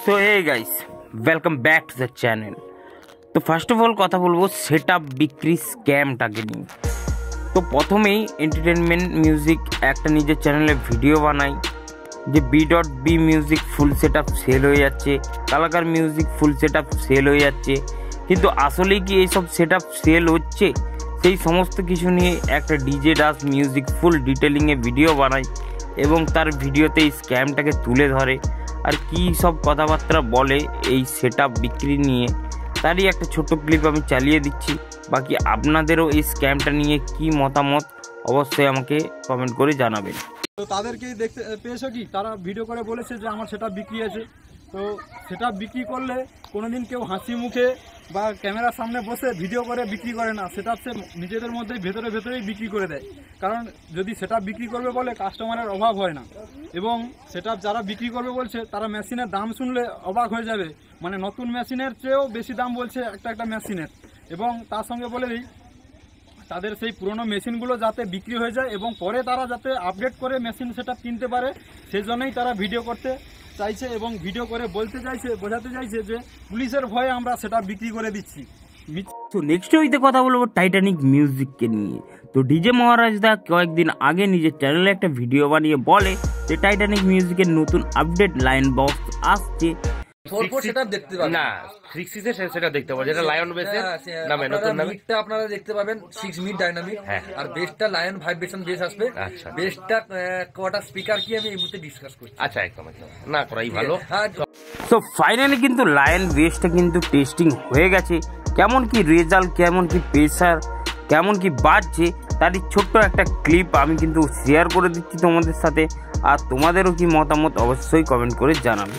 So hey guys, welcome back to the channel. তো first of all কথা বলবো setup বিক্রি স্ক্যামটাকে নিয়ে। তো প্রথমেই এন্টারটেনমেন্ট মিউজিক একটা নিজের চ্যানেলে ভিডিও বানাই যে B music full setup sale হয়ে যাচ্ছে, Kalakar music full setup sale হয়ে যাচ্ছে। কিন্তু আসলেই কি এইসব সেটআপ সেল হচ্ছে? সেই সমস্ত কিছু নিয়ে একটা ডিজে ডাস মিউজিক ফুল ডিটেলিংয়ে ভিডিও বানায় এবং তার ভিডিওতে এই স্ক্যামটাকে তুলে ধরে আর কী সব কথাবার্তা বলে এই সেটআপ বিক্রি নিয়ে, তারই একটা ছোট্ট ক্লিপ আমি চালিয়ে দিচ্ছি। বাকি আপনাদেরও এই স্ক্যামটা নিয়ে কি মতামত অবশ্যই আমাকে কমেন্ট করে জানাবেন। তো তাদেরকেই দেখতে পেয়েছো কি, তারা ভিডিও করে বলেছে যে আমার সেটআপ বিক্রি আছে। তো সেটআপ বিক্রি করলে কোনোদিন কেউ হাসি মুখে বা ক্যামেরার সামনে বসে ভিডিও করে বিক্রি করে না, সেটআপ সে নিজেদের মধ্যেই ভেতরেই বিক্রি করে দেয়। কারণ যদি সেটআপ বিক্রি করবে বলে কাস্টমারের অভাব হয় না, এবং সেটআপ যারা বিক্রি করবে বলছে তারা মেশিনের দাম শুনলে অবাক হয়ে যাবে, মানে নতুন মেশিনের চেয়েও বেশি দাম বলছে একটা মেশিনের। এবং তার সঙ্গে বলে দিই তাদের সেই পুরনো মেশিনগুলো যাতে বিক্রি হয়ে যায় এবং পরে তারা যাতে আপডেট করে মেশিন সেটআপ কিনতে পারে, সেই জন্যই তারা ভিডিও করতে চাইছে এবং ভিডিও করে বোঝাতে চাইছে যে পুলিশের ভয়ে আমরা সেটা বিক্রি করে দিচ্ছি। তো নেক্সট উইথে কথা বলবো টাইটানিক মিউজিককে নিয়ে। তো ডিজে মহারাজ দা কয়েকদিন আগে নিজের চ্যানেলে একটা ভিডিও বানিয়ে বলে যে টাইটানিক মিউজিকের নতুন আপডেট লাইন বক্স আসছে। না 6 সেটা দেখতে পাবেন, যেটা লায়ন বেসের নামে নতুন নামে আপনারা দেখতে পাবেন 6 মিড ডাইনামিক, আর বেসটা লায়ন ভাইব্রেশন বেস আসবে। বেসটা কটা স্পিকার কি আমি এই মুহূর্তে ডিসকাস করছি। আচ্ছা, একদম না করাই ভালো। তো ফাইনালি কিন্তু লায়ন বেসটা কিন্তু টেস্টিং হয়ে গেছে। কেমন কি রেজাল্ট, কেমন কি প্রেসার, কেমন কি বাজছে, তারই ছোট্ট একটা ক্লিপ আমি কিন্তু শেয়ার করে দিচ্ছি তোমাদের সাথে। আর তোমাদেরও কি মতামত অবশ্যই কমেন্ট করে জানাবে।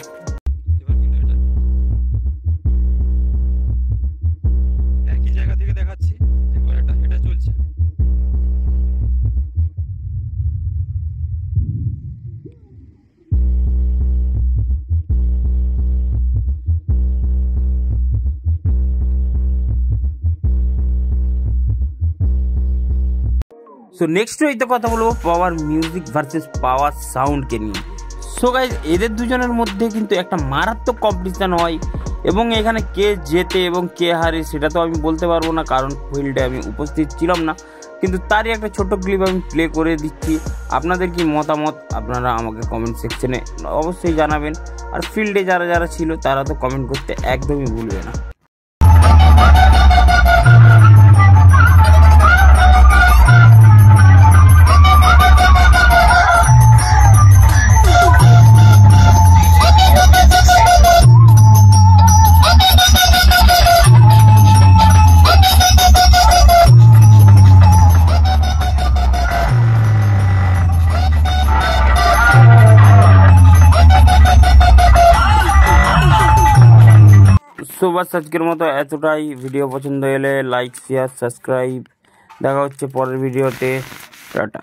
একই জায়গা থেকে দেখাচ্ছি, এটা চলছে। সো নেক্সট হইতে কথা বলবো পাওয়ার মিউজিক ভার্সেস পাওয়ার সাউন্ডকে নিয়ে। সো গাইজ, এদের দুজনের মধ্যে কিন্তু একটা মারাত্মক কম্পিটিশান হয় এবং এখানে কে জেতে এবং কে হারে সেটা তো আমি বলতে পারবো না, কারণ ফিল্ডে আমি উপস্থিত ছিলাম না। কিন্তু তারই একটা ছোট ক্লিপ আমি প্লে করে দিচ্ছি। আপনাদের কি মতামত আপনারা আমাকে কমেন্ট সেকশনে অবশ্যই জানাবেন। আর ফিল্ডে যারা ছিল তারা তো কমেন্ট করতে একদমই ভুলবে না। সো বাস আজকের মতো এতটাই। ভিডিও পছন্দ হলে লাইক, শেয়ার, সাবস্ক্রাইব। দেখা হচ্ছে পরের ভিডিওতে। টাটা।